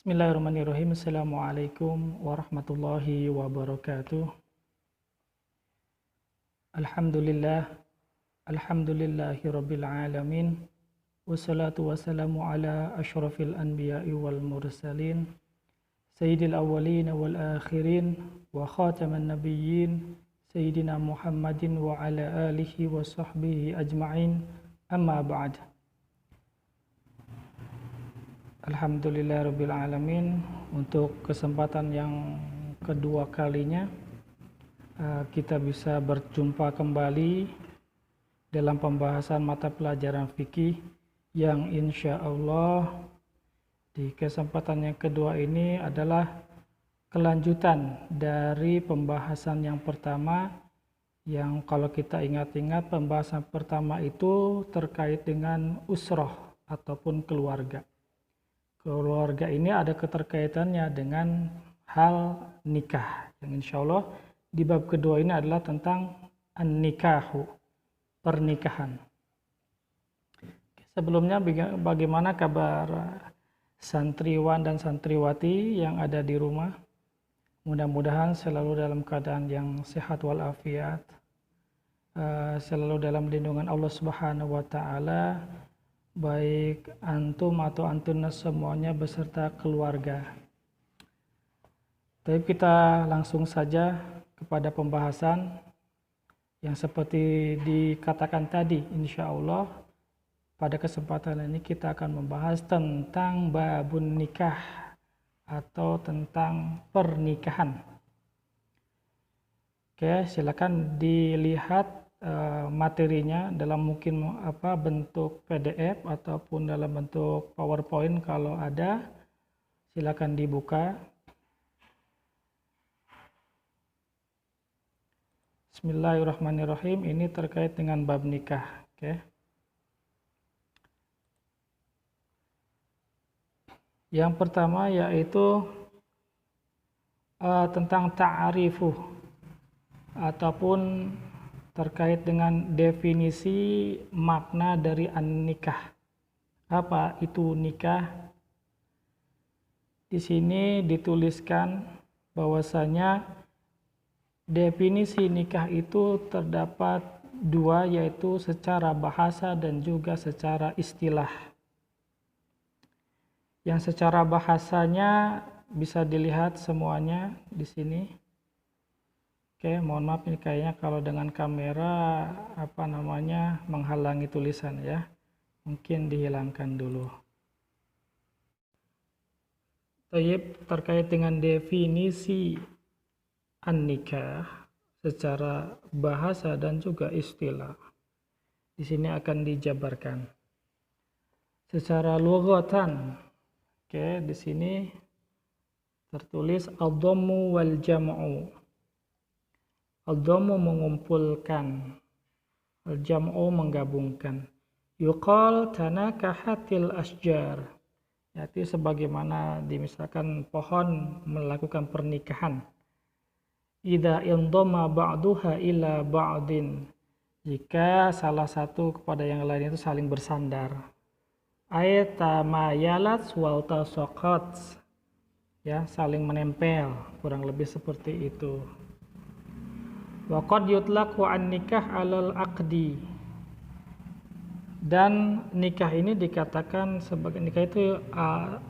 Bismillahirrahmanirrahim. Assalamualaikum warahmatullahi wabarakatuh. Alhamdulillah, alhamdulillahi rabbil alamin. Wassalatu wassalamu ala ashrafil anbiya'i wal mursalin, sayyidil awwalin wal akhirin, wa khataman nabiyyin, sayyidina Muhammadin wa ala alihi wa sahbihi ajma'in. Amma ba'd. Alhamdulillahirabbil alamin, untuk kesempatan yang kedua kalinya kita bisa berjumpa kembali dalam pembahasan mata pelajaran fikih yang insya Allah di kesempatan yang kedua ini adalah kelanjutan dari pembahasan yang pertama, yang kalau kita ingat-ingat pembahasan pertama itu terkait dengan usroh ataupun keluarga. Keluarga ini ada keterkaitannya dengan hal nikah, yang insya Allah di bab kedua ini adalah tentang an-nikahu, pernikahan. Sebelumnya, bagaimana kabar santriwan dan santriwati yang ada di rumah? Mudah-mudahan selalu dalam keadaan yang sehat walafiat, selalu dalam lindungan Allah Subhanahu wa Ta'ala, baik antum atau antuna semuanya beserta keluarga. Tapi kita langsung saja kepada pembahasan yang seperti dikatakan tadi, insya Allah pada kesempatan ini kita akan membahas tentang babun nikah atau tentang pernikahan. Oke, silakan dilihat materinya dalam mungkin bentuk PDF ataupun dalam bentuk PowerPoint. Kalau ada, silakan dibuka. Bismillahirrahmanirrahim. Ini terkait dengan bab nikah. Oke. Yang pertama yaitu tentang ta'arifuh ataupun terkait dengan definisi makna dari an-nikah. Apa itu nikah? Di sini dituliskan bahwasanya definisi nikah itu terdapat dua, yaitu secara bahasa dan juga secara istilah. Yang secara bahasanya bisa dilihat semuanya di sini. Oke, mohon maaf ini kayaknya kalau dengan kamera menghalangi tulisan ya. Mungkin dihilangkan dulu. Terkait dengan definisi an-nikah secara bahasa dan juga istilah, di sini akan dijabarkan. Secara lughatan, oke, di sini tertulis ad-dhammu wal jam'u. Al-dhammu mengumpulkan, al-jam'u menggabungkan. Yuqal tanakahatil asjar, yaitu sebagaimana misalkan pohon melakukan pernikahan. Idza indhamma ba'duha ila ba'din, jika salah satu kepada yang lain itu saling bersandar. Ayatamayalat wal tasaqat, ya, saling menempel, kurang lebih seperti itu. Wa qad yutlaqu an-nikah 'alal aqdi, dan nikah ini dikatakan sebagai nikah itu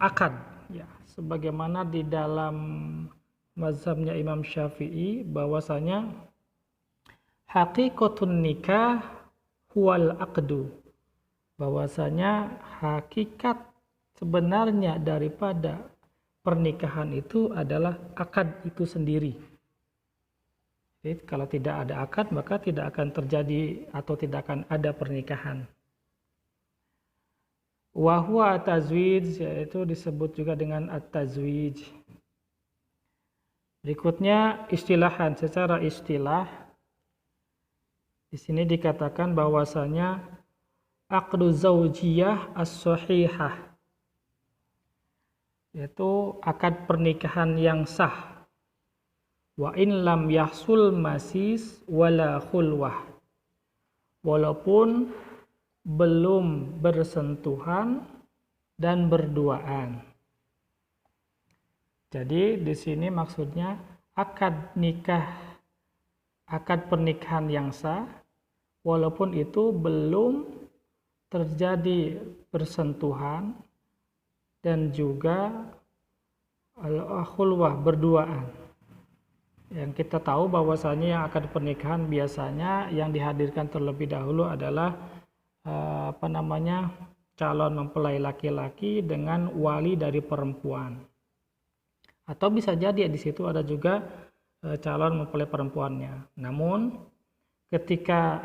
akad, ya, sebagaimana di dalam mazhabnya Imam Syafi'i bahwasanya haqiqatun nikah huwal aqdu, bahwasanya hakikat sebenarnya daripada pernikahan itu adalah akad itu sendiri. Jadi, kalau tidak ada akad maka tidak akan terjadi atau tidak akan ada pernikahan. Wa huwa at-tazwij, yaitu disebut juga dengan at-tazwij. Berikutnya istilahan, secara istilah di sini dikatakan bahwasanya aqdu zaujiyah as-sahihah, yaitu akad pernikahan yang sah. Wa in lam yahsul masis wala khulwah, walaupun belum bersentuhan dan berduaan. Jadi di sini maksudnya akad pernikahan yang sah walaupun itu belum terjadi bersentuhan dan juga khulwah berduaan. Yang kita tahu bahwasanya yang akad pernikahan biasanya yang dihadirkan terlebih dahulu adalah calon mempelai laki-laki dengan wali dari perempuan. Atau bisa jadi di situ ada juga calon mempelai perempuannya. Namun ketika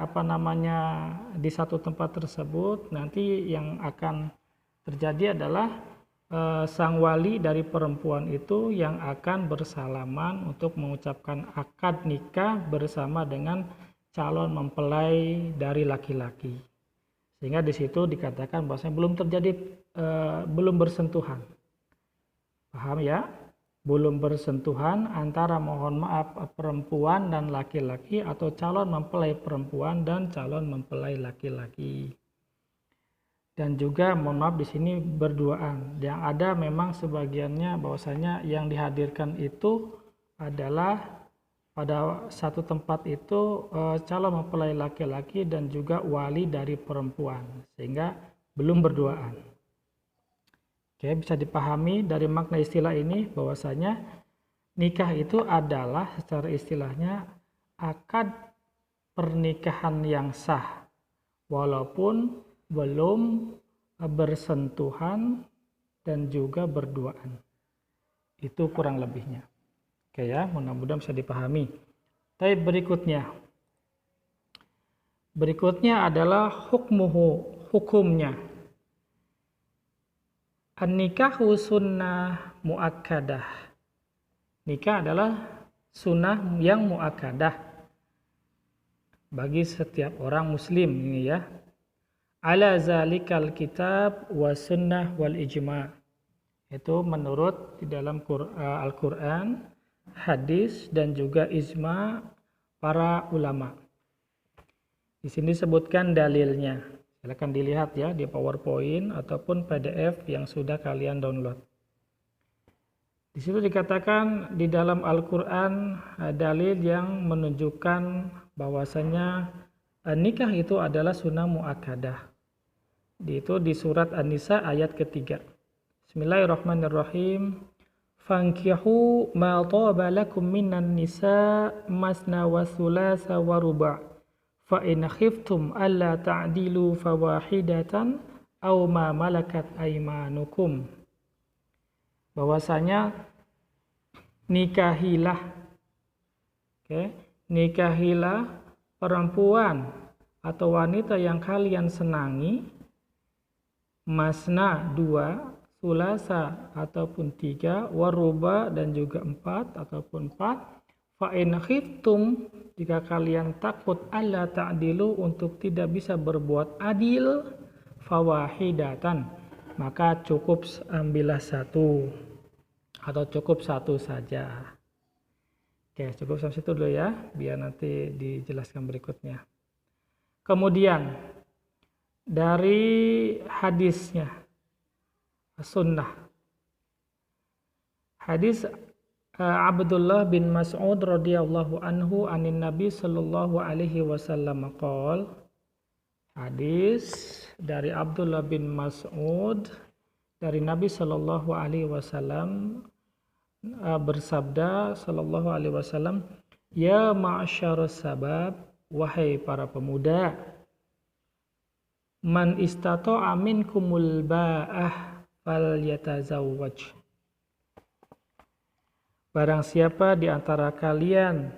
di satu tempat tersebut nanti yang akan terjadi adalah sang wali dari perempuan itu yang akan bersalaman untuk mengucapkan akad nikah bersama dengan calon mempelai dari laki-laki. Sehingga di situ dikatakan bahwasanya belum bersentuhan. Paham ya? Belum bersentuhan antara perempuan dan laki-laki atau calon mempelai perempuan dan calon mempelai laki-laki. Dan juga mohon maaf di sini berduaan. Yang ada memang sebagiannya bahwasanya yang dihadirkan itu adalah pada satu tempat itu calon mempelai laki-laki dan juga wali dari perempuan, sehingga belum berduaan. Oke, bisa dipahami dari makna istilah ini bahwasanya nikah itu adalah secara istilahnya akad pernikahan yang sah walaupun belum bersentuhan dan juga berduaan. Itu kurang lebihnya. Oke ya, mudah-mudahan bisa dipahami. Tapi berikutnya adalah hukumnya. An-nikahu sunnah muakkadah. Nikah adalah sunnah yang muakkadah bagi setiap orang muslim ini ya. Ala zalikal kitab wa sunnah wal ijma'. Itu menurut di dalam Al-Quran, hadis dan juga ijma' para ulama. Di sini disebutkan dalilnya. Silakan dilihat ya di PowerPoint ataupun PDF yang sudah kalian download. Di situ dikatakan di dalam Al-Quran dalil yang menunjukkan bahwasanya nikah itu adalah sunnah muakkadah. Itu di surat An-Nisa ayat ketiga. Bismillahirrahmanirrahim. Fankihu ma taba lakum minan nisa masna wa thulatha wa ruba'. Fa in khiftum alla ta'dilu fawahidatan aw ma malakat aymanukum. Bahwasanya nikahilah perempuan atau wanita yang kalian senangi, masna 2, sulasa ataupun 3, waruba dan juga 4 ataupun 4. Fa in khiftum, jika kalian takut alla ta'dilu untuk tidak bisa berbuat adil, fawahidatan, maka cukup ambillah satu atau cukup satu saja. Oke, cukup sampai situ dulu ya, biar nanti dijelaskan berikutnya. Kemudian dari hadisnya sunnah. Hadis Abdullah bin Mas'ud radhiyallahu anhu anin Nabi sallallahu alaihi wasallam qol. Hadis dari Abdullah bin Mas'ud dari Nabi sallallahu alaihi wasallam bersabda sallallahu alaihi wasallam, ya ma'syarus sabab, wahai para pemuda, man istata'a minkumul ba'ah falyatazawwaj. Barang siapa di antara kalian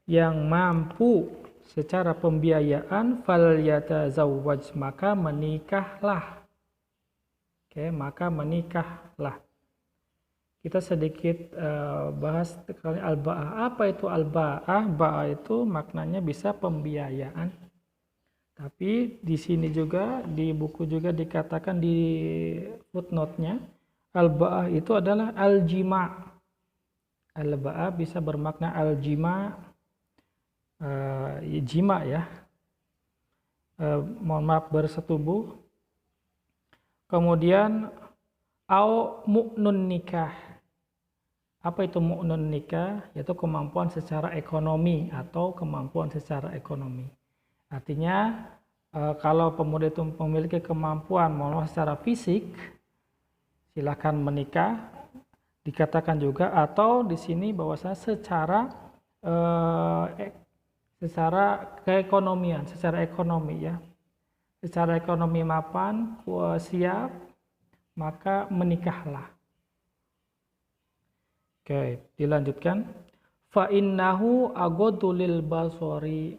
yang mampu secara pembiayaan, falyatazawwaj, maka menikahlah. Oke, maka menikahlah. Kita sedikit bahas al-ba'ah. Apa itu al-ba'ah? Ba'ah itu maknanya bisa pembiayaan. Tapi di sini juga di buku juga dikatakan di footnote-nya, al-ba'ah itu adalah al-jima'. Al-ba'ah bisa bermakna al-jima', jima ya. Mohon maaf, bersetubuh. Kemudian au mu'nun nikah. Apa itu mu'nun nikah? Yaitu kemampuan secara ekonomi atau kemampuan secara ekonomi. Artinya kalau pemuda itu memiliki kemampuan secara fisik, silahkan menikah. Dikatakan juga, atau di sini bahwasanya secara keekonomian, secara ekonomi ya, secara ekonomi mapan, siap, maka menikahlah. Oke, dilanjutkan. Fa innahu aghaddu lil basari.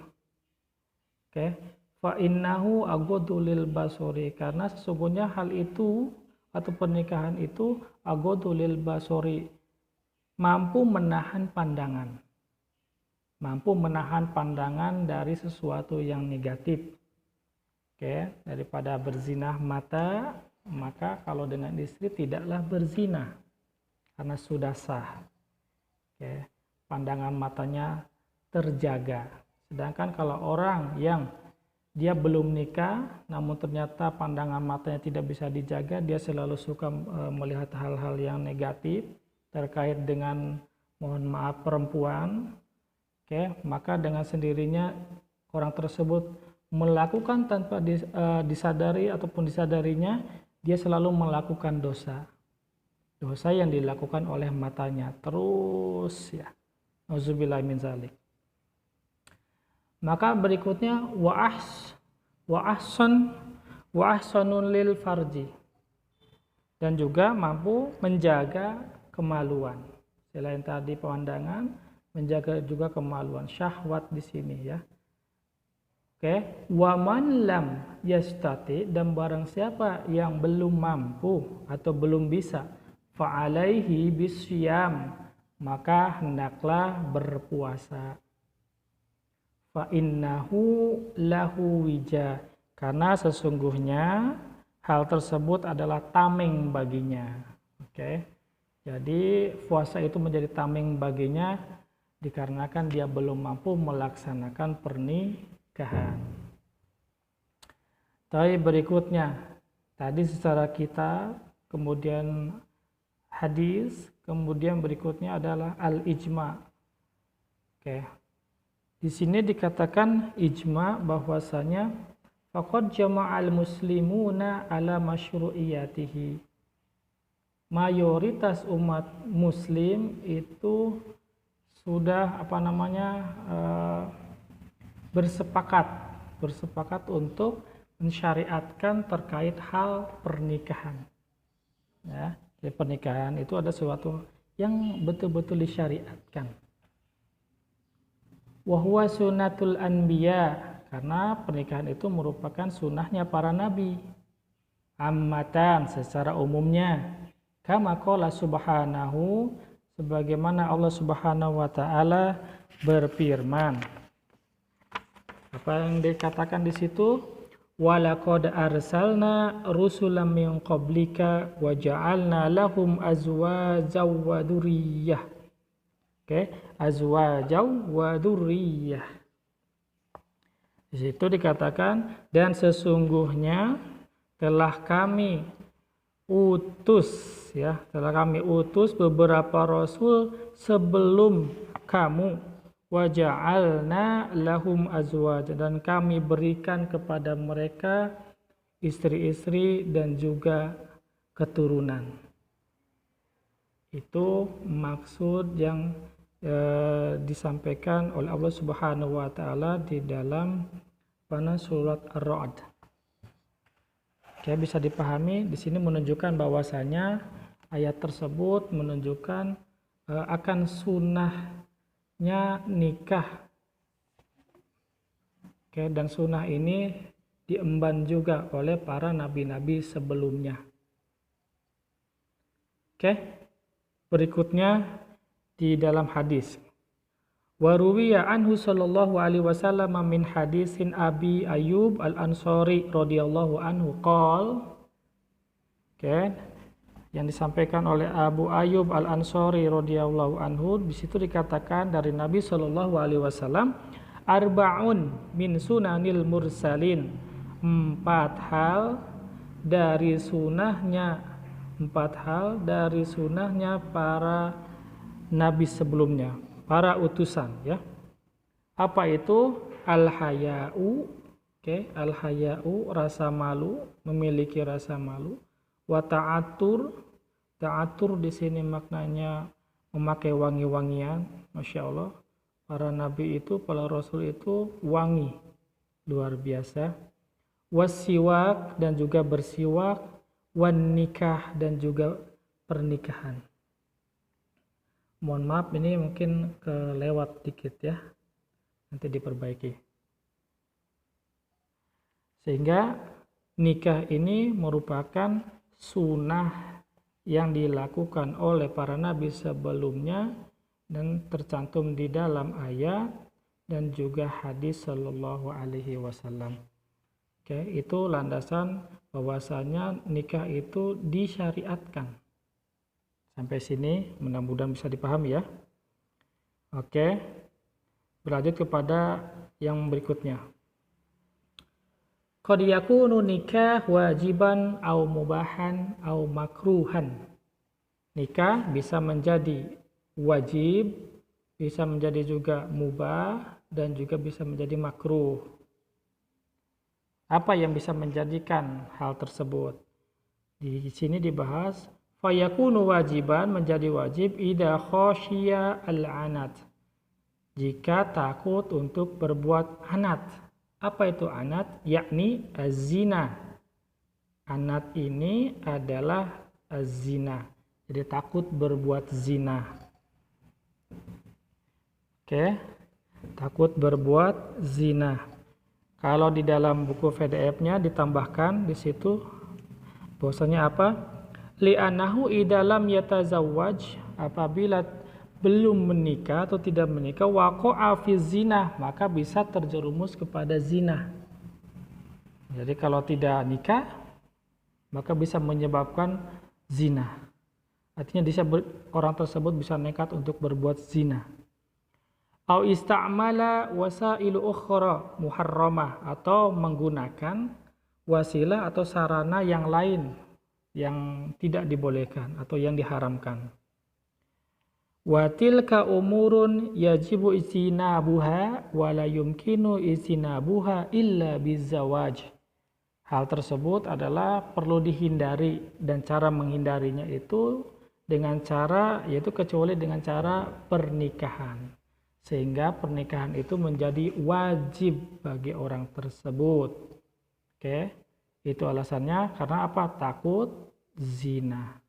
Oke, fa innahu aghaddu lil basari, karena sesungguhnya hal itu atau pernikahan itu aghaddu lil basari, mampu menahan pandangan. Mampu menahan pandangan dari sesuatu yang negatif. Oke, daripada berzinah mata, maka kalau dengan istri tidaklah berzina karena sudah sah. Oke, pandangan matanya terjaga. Sedangkan kalau orang yang dia belum nikah, namun ternyata pandangan matanya tidak bisa dijaga, dia selalu suka melihat hal-hal yang negatif terkait dengan, mohon maaf, perempuan. Oke, maka dengan sendirinya orang tersebut melakukan tanpa disadari ataupun disadarinya, dia selalu melakukan dosa. Dosa yang dilakukan oleh matanya terus ya. Nauzubillah min zalik. Maka berikutnya wa ahsanun lil farji, dan juga mampu menjaga kemaluan. Selain tadi pemandangan, menjaga juga kemaluan, syahwat di sini ya. Oke, wa man lam yastati, dan barang siapa yang belum mampu atau belum bisa, fa alaihi bisyam, maka hendaklah berpuasa. Fa innahu lahu wija, karena sesungguhnya hal tersebut adalah tameng baginya. Oke. Jadi puasa itu menjadi tameng baginya dikarenakan dia belum mampu melaksanakan pernikahan. Tapi berikutnya, tadi secara kitab, kemudian hadis, kemudian berikutnya adalah al-ijma. Oke. Di sini dikatakan ijma bahwasanya faqad jama'al muslimuna ala masyru'iyatihi. Mayoritas umat muslim itu sudah bersepakat untuk mensyariatkan terkait hal pernikahan. Ya, jadi pernikahan itu ada sesuatu yang betul-betul disyariatkan. Wahwa sunnatul anbiya, karena pernikahan itu merupakan sunnahnya para nabi. Ammatan, secara umumnya. Kama qala subhanahu, sebagaimana Allah Subhanahu wa taala berfirman. Apa yang dikatakan di situ? Walaqad arsalna rusulan min qablika wa ja'alna lahum azwajan wa dzurriyyah. Oke, azwajan wa dzurriyyah. Di situ dikatakan, dan sesungguhnya telah kami utus beberapa rasul sebelum kamu, wa ja'alna lahum azwajan, dan kami berikan kepada mereka istri-istri dan juga keturunan. Itu maksud yang disampaikan oleh Allah Subhanahu wa taala di dalam surat Ar-Ra'd. Oke, bisa dipahami di sini menunjukkan bahwasanya ayat tersebut menunjukkan akan sunnahnya nikah. Oke, dan sunnah ini diemban juga oleh para nabi-nabi sebelumnya. Oke, berikutnya di dalam hadis. Wa ruwiya anhu sallallahu alaihi wasallam min hadisin Abi Ayyub Al-Ansari radhiyallahu anhu qol. Oke, yang disampaikan oleh Abu Ayyub Al-Ansari radhiyallahu anhu, di situ dikatakan dari Nabi sallallahu alaihi wasallam, arba'un min sunanil mursalin, 4 hal dari sunahnya para nabi sebelumnya, para utusan ya. Apa itu? Al-haya'u, al-haya'u, rasa malu, memiliki rasa malu. Wa ta'atur, ta'atur di sini maknanya memakai wangi-wangian. Masya Allah, para nabi itu, para rasul itu wangi, luar biasa. Wasiwak, dan juga bersiwak. Wan nikah, dan juga pernikahan. Mohon maaf ini mungkin kelewat dikit ya, nanti diperbaiki. Sehingga nikah ini merupakan sunnah yang dilakukan oleh para nabi sebelumnya dan tercantum di dalam ayat dan juga hadis sallallahu alaihi wasallam. Itu landasan bahwasanya nikah itu disyariatkan. Sampai sini mudah-mudahan bisa dipahami ya. Berlanjut kepada yang berikutnya. Qad yakunu nikah wajiban au mubahan au makruhan. Nikah bisa menjadi wajib, bisa menjadi juga mubah, dan juga bisa menjadi makruh. Apa yang bisa menjadikan hal tersebut? Di sini dibahas fayakunu wajiban, menjadi wajib idza khasyiya al-anat, jika takut untuk berbuat anat. Apa itu anat? Yakni az-zina. Anat ini adalah az-zina. Jadi takut berbuat zina. Takut berbuat zina. Kalau di dalam buku PDF-nya ditambahkan di situ bahwasanya apa? Li'annahu idalam yatazawwaj, apabila belum menikah atau tidak menikah, waqa'a fi zina, maka bisa terjerumus kepada zina. Jadi kalau tidak nikah maka bisa menyebabkan zina. Artinya orang tersebut bisa nekat untuk berbuat zina. Au ista'mala wasailu ukhra muharramah, atau menggunakan wasilah atau sarana yang lain yang tidak dibolehkan atau yang diharamkan. Wa tilka umurun yajibu ijtinabuha wa la yumkinu ijtinabuha illa bizawaj. Hal tersebut adalah perlu dihindari, dan cara menghindarinya itu dengan cara, yaitu kecuali dengan cara pernikahan. Sehingga pernikahan itu menjadi wajib bagi orang tersebut. Itu alasannya karena apa? Takut zina.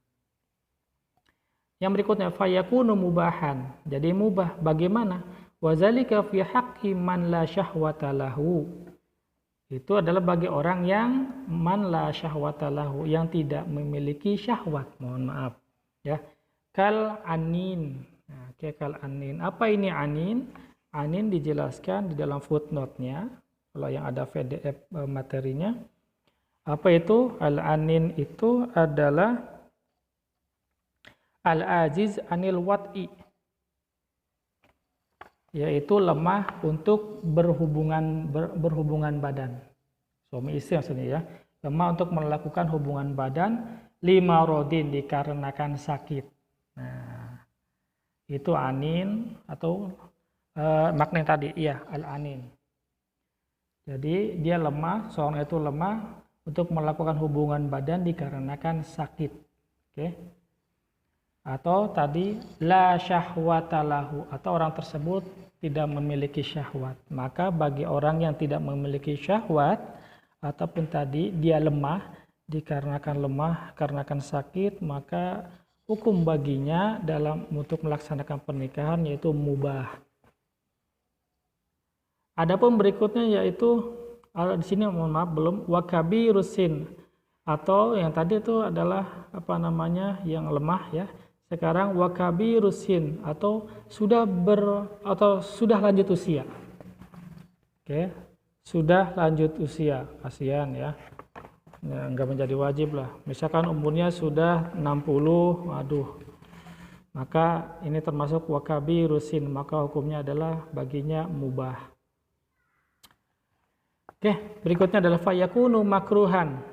Yang berikutnya fayakunu mubahan, jadi mubah. Bagaimana? Wazalika fi haqqi man la syahwata lahu. Itu adalah bagi orang yang man la syahwata lahu, yang tidak memiliki syahwat. Mohon maaf ya. Kal anin. Kal anin. Apa ini anin? Anin dijelaskan di dalam footnote-nya. Kalau yang ada PDF materinya. Apa itu? Al-anin itu adalah al-ajiz anil wat'i, yaitu lemah untuk berhubungan badan. Suami istri maksudnya ya. Lemah untuk melakukan hubungan badan lima rodin, dikarenakan sakit. Nah, itu anin atau makna tadi ya, al-anin. Jadi dia lemah, seorang itu lemah untuk melakukan hubungan badan dikarenakan sakit. Atau tadi la syahwata lahu, atau orang tersebut tidak memiliki syahwat. Maka bagi orang yang tidak memiliki syahwat ataupun tadi dia lemah dikarenakan sakit, maka hukum baginya dalam untuk melaksanakan pernikahan yaitu mubah. Adapun berikutnya yaitu di sini mohon maaf belum wakabirusin, atau yang tadi itu adalah yang lemah ya. Sekarang wakabirusin, atau sudah lanjut usia. Sudah lanjut usia, kasihan ya. Enggak menjadi wajib lah. Misalkan umurnya sudah 60, maka ini termasuk wakabirusin, maka hukumnya adalah baginya mubah. Berikutnya adalah fayakunu makruhan,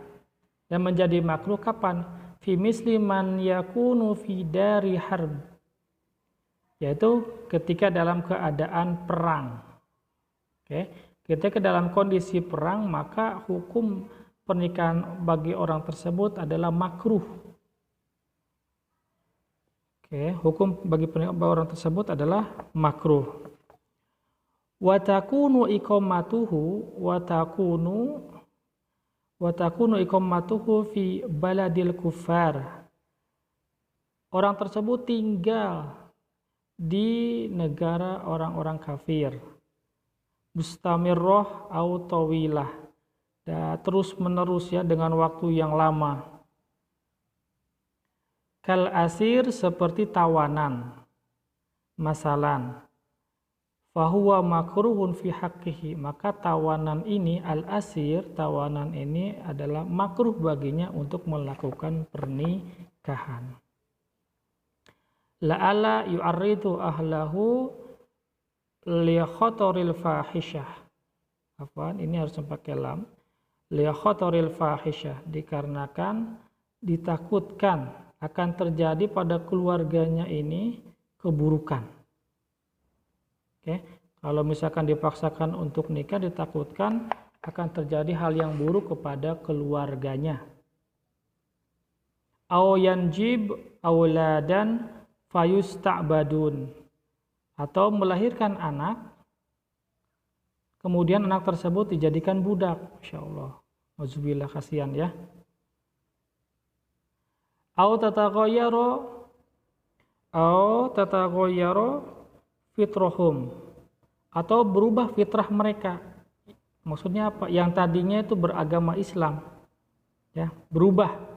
yang menjadi makruh kapan? Fi misli man yakunu fi dari harb. yaitu ketika dalam keadaan perang. Oke, ketika dalam kondisi perang, maka hukum pernikahan bagi orang tersebut adalah makruh. Oke, hukum bagi pernikahan orang tersebut adalah makruh. Wa takunu iqamatuhu fi baladil kufar. Orang tersebut tinggal di negara orang-orang kafir. Mustamirroh au tawilah. Terus menerus ya, dengan waktu yang lama. Kal asir, seperti tawanan. Masalan, fahuwa makruhun fi haqqihi, maka tawanan ini, al-asir, tawanan ini adalah makruh baginya untuk melakukan pernikahan. La'ala yu'arridu ahlahu li khataril fahisyah. Apaan? Ini harus pakai lam. Li khataril fahisyah, dikarenakan ditakutkan akan terjadi pada keluarganya ini keburukan. Oke, kalau misalkan dipaksakan untuk nikah, ditakutkan akan terjadi hal yang buruk kepada keluarganya. Aw yanjib auladan fayusta'badun, atau melahirkan anak, kemudian anak tersebut dijadikan budak. Insyaallah, auzubillah, kasihan ya. Aw tataghayyara fitrahum, atau berubah fitrah mereka. Maksudnya apa? Yang tadinya itu beragama Islam, ya, berubah,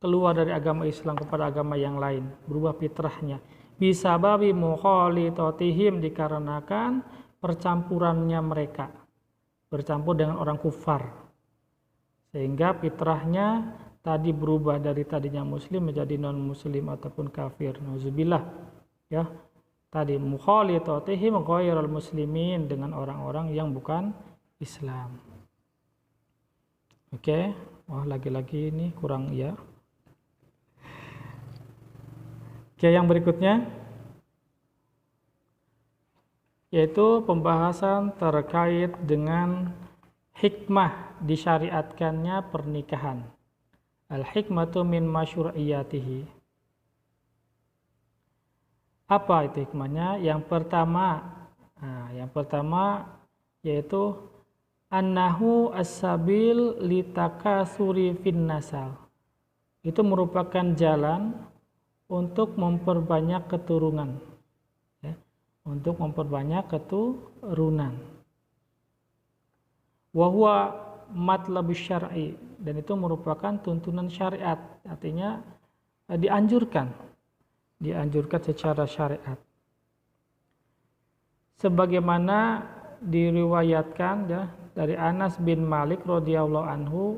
keluar dari agama Islam kepada agama yang lain, berubah fitrahnya. Bisababi mukhalitatihim, dikarenakan percampurannya mereka, bercampur dengan orang kufar, sehingga fitrahnya tadi berubah dari tadinya muslim menjadi non muslim ataupun kafir. Nauzubillah, ya. Tadi mukhalitatihim ghairal muslimin, dengan orang-orang yang bukan Islam. Oke, wah lagi-lagi ini kurang ya. Oke, yang berikutnya yaitu pembahasan terkait dengan hikmah disyariatkannya pernikahan. Al-hikmatu min masyru'iyatihi. Apa itu hikmahnya? Yang pertama yaitu annahu as-sabil litakasuri fin nasal. Itu merupakan jalan untuk memperbanyak keturunan, ya, untuk memperbanyak keturunan. Wa huwa matlabus syar'i, dan itu merupakan tuntunan syariat, artinya dianjurkan secara syariat. Sebagaimana diriwayatkan ya dari Anas bin Malik radhiyallahu anhu,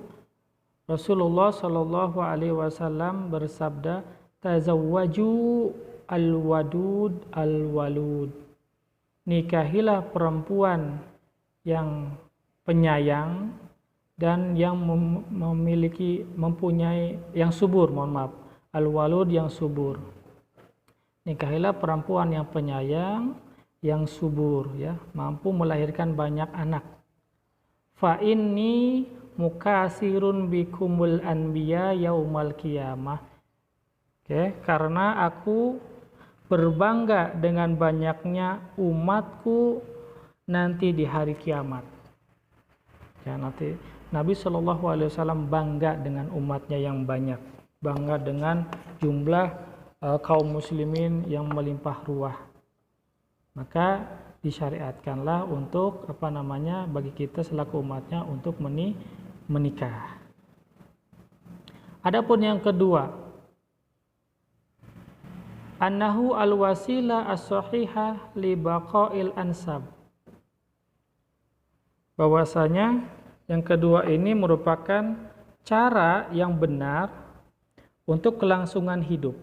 Rasulullah shallallahu alaihi wasallam bersabda, tazawwaju al-wadud al-walud. Nikahilah perempuan yang penyayang dan yang mempunyai yang subur, al-walud, yang subur. Nikahilah perempuan yang penyayang, yang subur, ya, mampu melahirkan banyak anak. Fa inni mukasirun bikumul anbiya yaumal qiyamah. Oke, karena aku berbangga dengan banyaknya umatku nanti di hari kiamat. Ya, nanti Nabi Shallallahu Alaihi Wasallam bangga dengan umatnya yang banyak, bangga dengan jumlah kaum muslimin yang melimpah ruah. Maka disyariatkanlah untuk bagi kita selaku umatnya untuk menikah. Adapun yang kedua, annahu al-wasilah as-sahihah li baqa'il ansab. Bahwasanya yang kedua ini merupakan cara yang benar untuk kelangsungan hidup.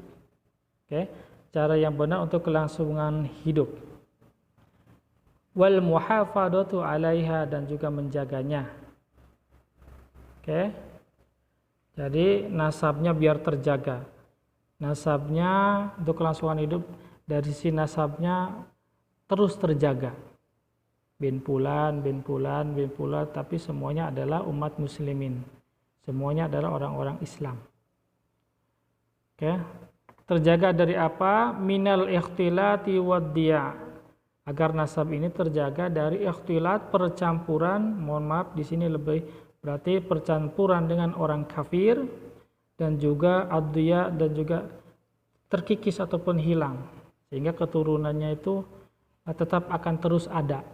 Oke, cara yang benar untuk kelangsungan hidup. Wal muhafadatu 'alaiha, dan juga menjaganya. Oke. Jadi nasabnya biar terjaga. Nasabnya untuk kelangsungan hidup dari sisi nasabnya terus terjaga. Bin Fulan, bin Fulan, bin Fulan, tapi semuanya adalah umat muslimin. Semuanya adalah orang-orang Islam. Oke. Terjaga dari apa? Minal ikhtilati waddiya. Agar nasab ini terjaga dari ikhtilat, percampuran, mohon maaf di sini lebih berarti percampuran dengan orang kafir, dan juga addiya, dan juga terkikis ataupun hilang, sehingga keturunannya itu tetap akan terus ada.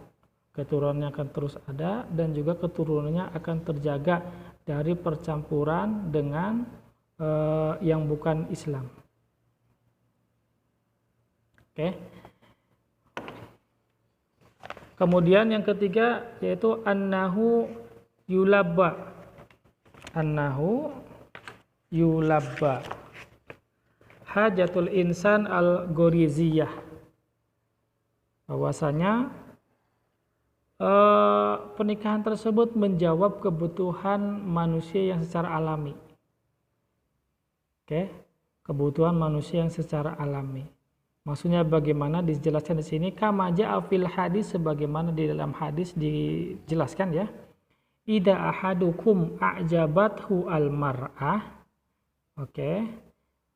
Keturunannya akan terus ada, dan juga keturunannya akan terjaga dari percampuran dengan yang bukan Islam. Oke. Kemudian yang ketiga yaitu annahu yulabba. Annahu yulabba. Hajatul insan al-ghoriziyah. Bahwasanya pernikahan tersebut menjawab kebutuhan manusia yang secara alami. Oke, kebutuhan manusia yang secara alami. Maksudnya bagaimana dijelaskan di sini? Kama ja'a fil hadis, sebagaimana di dalam hadis dijelaskan ya. Ida ahadukum a'jabathu al-mar'ah. Oke.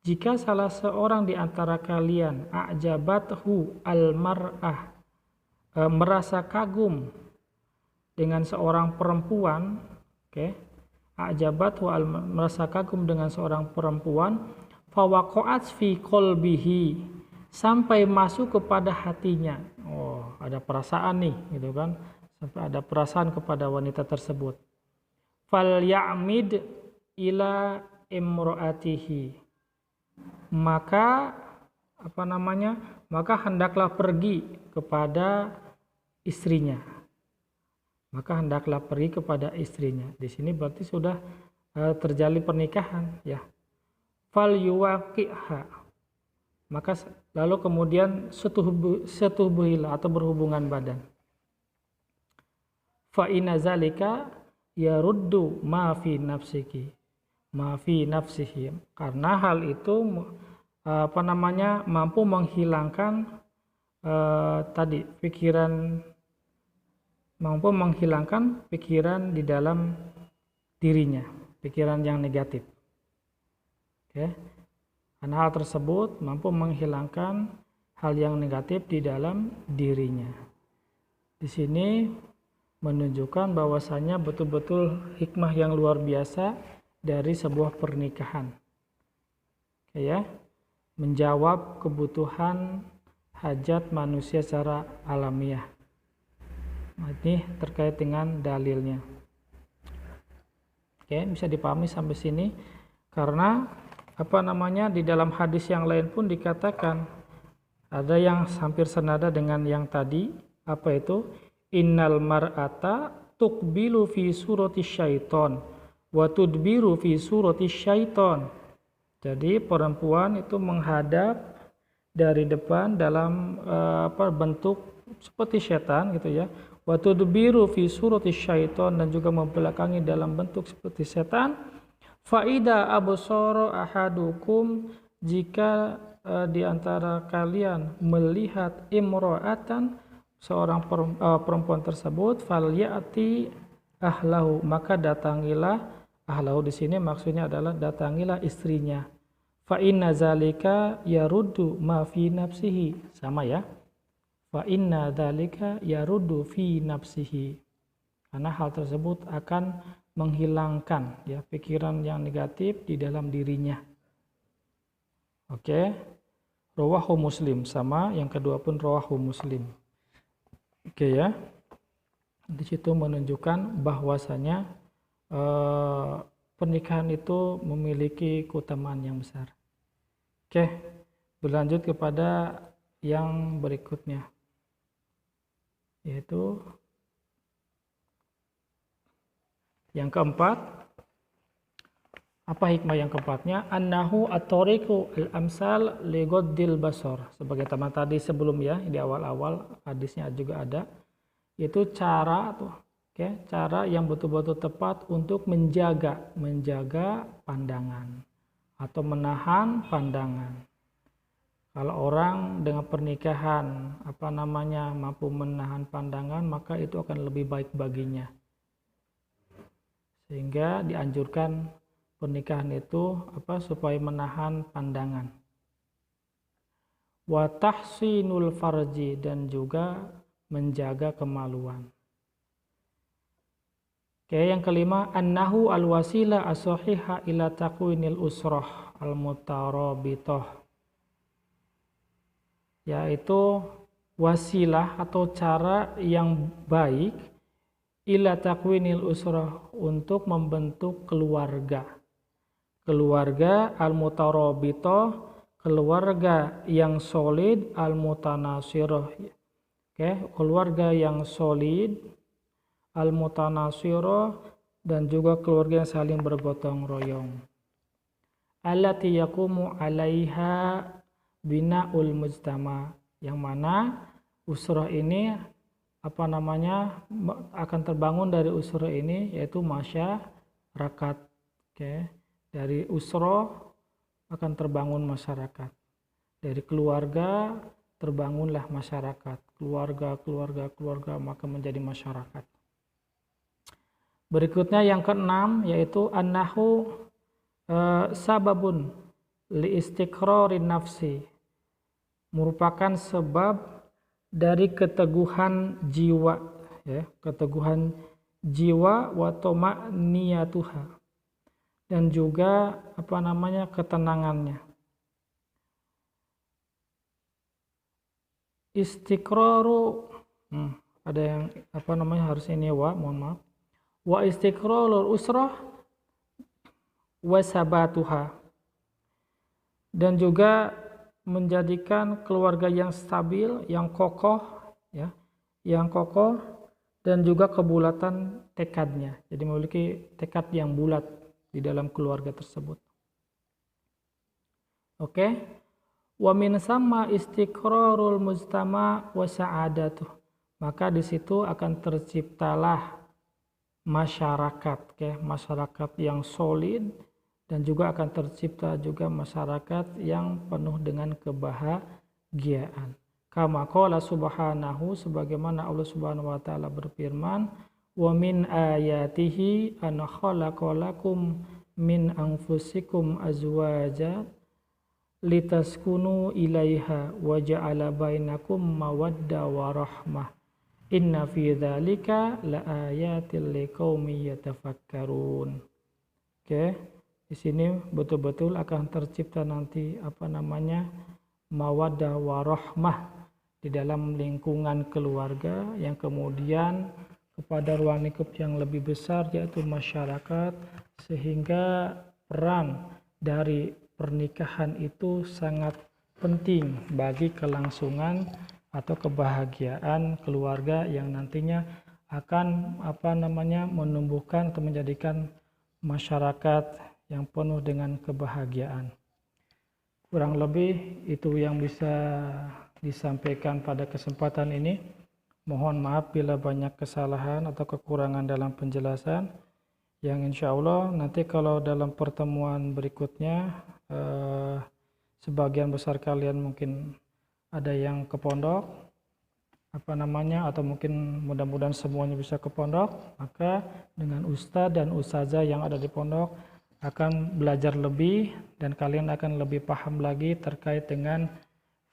Jika salah seorang di antara kalian a'jabathu al-mar'ah, merasa kagum dengan seorang perempuan, oke. A'jabathu merasa kagum dengan seorang perempuan, fawaqa'at fi qalbihi, sampai masuk kepada hatinya. Oh, ada perasaan nih, gitu kan? Sampai ada perasaan kepada wanita tersebut. Fal ya'mid ila imro'atihi. Maka maka hendaklah pergi kepada istrinya. Maka hendaklah pergi kepada istrinya. Di sini berarti sudah terjalin pernikahan, ya. Fal yuwaqi'ha. Maka lalu kemudian setubuhilah atau berhubungan badan. Fa inna zalika yaruddu ma fi nafsihi. Karena hal itu mampu menghilangkan pikiran di dalam dirinya, pikiran yang negatif. Oke. Karena hal tersebut mampu menghilangkan hal yang negatif di dalam dirinya. Di sini menunjukkan bahwasanya betul-betul hikmah yang luar biasa dari sebuah pernikahan. Oke ya, menjawab kebutuhan hajat manusia secara alamiah. Ini terkait dengan dalilnya. Oke, bisa dipahami sampai sini karena di dalam hadis yang lain pun dikatakan ada yang hampir senada dengan yang tadi, apa itu? Innal mar'ata tuqbilu fi surati syaiton wa tudbiru fi surati syaiton. Jadi perempuan itu menghadap dari depan dalam bentuk seperti setan gitu ya. Wa tudbiru fi surati syaiton, dan juga membelakangi dalam bentuk seperti setan. Faida absara ahadukum, jika di antara kalian melihat imro'atan, seorang perempuan tersebut, falyati ahlahu, maka datangilah ahlahu. Di sini maksudnya adalah datangilah istrinya. Fa inna zalika yaruddu ma fi nafsihi, sama ya. Fa inna zalika yaruddu fi nafsihi, karena hal tersebut akan menghilangkan ya pikiran yang negatif di dalam dirinya. Oke. Rawahu Muslim, sama yang kedua pun rawahu Muslim. Oke ya. Di situ menunjukkan bahwasanya pernikahan itu memiliki keutamaan yang besar. Oke, berlanjut kepada yang berikutnya, yaitu yang keempat. Apa hikmah yang keempatnya? Annahu at-tariqu al-amsal li ghaddil basar. Sebagai teman tadi sebelum ya, di awal-awal hadisnya juga ada. Itu cara cara yang betul-betul tepat untuk menjaga pandangan atau menahan pandangan. Kalau orang dengan pernikahan mampu menahan pandangan, maka itu akan lebih baik baginya. Sehingga dianjurkan pernikahan itu supaya menahan pandangan. Wa tahsinul farji, dan juga menjaga kemaluan. Oke, yang kelima, annahu al-wasilah as-sahihah ila takwinil usrah al-mutarabithah, yaitu wasilah atau cara yang baik ila takwinil usrah, untuk membentuk keluarga al-mutarabithah, keluarga yang solid, al-mutanasirah, keluarga yang solid, al-mutanasirah, dan juga keluarga yang saling bergotong royong. Allati yaqumu 'alaiha bina'ul mujtama, yang mana usrah ini akan terbangun dari usrah ini, yaitu masyarakat. Dari usrah akan terbangun masyarakat. Dari keluarga terbangunlah masyarakat. Keluarga, maka menjadi masyarakat. Berikutnya yang keenam, yaitu annahu sababun li istiqrarin nafsi, merupakan sebab dari keteguhan jiwa, keteguhan jiwa, wa tama'niyatuha, dan juga ketenangannya. Istiqraru, ada yang harus ini mohon maaf. Wa istiqrarul usrah wa sabatuha, dan juga menjadikan keluarga yang stabil, yang kokoh, dan juga kebulatan tekadnya. Jadi memiliki tekad yang bulat di dalam keluarga tersebut. Oke. Wa min samma istiqrarul mujtama wa sa'adatuh, maka di situ akan terciptalah masyarakat, masyarakat yang solid, dan juga akan tercipta juga masyarakat yang penuh dengan kebahagiaan. Kama qala subhanahu, sebagaimana Allah Subhanahu wa taala berfirman, wa min ayatihi an khalaqalakum min anfusikum azwaja litaskunu ilaiha wa ja'ala bainakum mawaddah wa rahmah. Inna fi dzalika laayatil liqaumin yatafakkarun. Di sini betul-betul akan tercipta nanti mawaddah warahmah di dalam lingkungan keluarga, yang kemudian kepada ruang lingkup yang lebih besar, yaitu masyarakat, sehingga peran dari pernikahan itu sangat penting bagi kelangsungan atau kebahagiaan keluarga yang nantinya akan menumbuhkan atau menjadikan masyarakat yang penuh dengan kebahagiaan. Kurang lebih itu yang bisa disampaikan pada kesempatan ini. Mohon maaf bila banyak kesalahan atau kekurangan dalam penjelasan, yang insya Allah nanti kalau dalam pertemuan berikutnya sebagian besar kalian mungkin ada yang ke pondok atau mungkin mudah-mudahan semuanya bisa ke pondok, maka dengan ustadz dan ustazah yang ada di pondok akan belajar lebih, dan kalian akan lebih paham lagi terkait dengan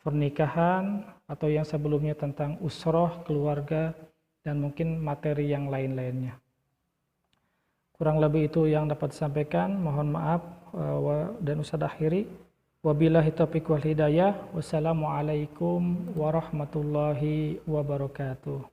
pernikahan atau yang sebelumnya tentang usroh, keluarga, dan mungkin materi yang lain-lainnya. Kurang lebih itu yang dapat disampaikan. Mohon maaf dan Ustaz akhiri. Wabillahi taufiq wal hidayah. Wassalamualaikum warahmatullahi wabarakatuh.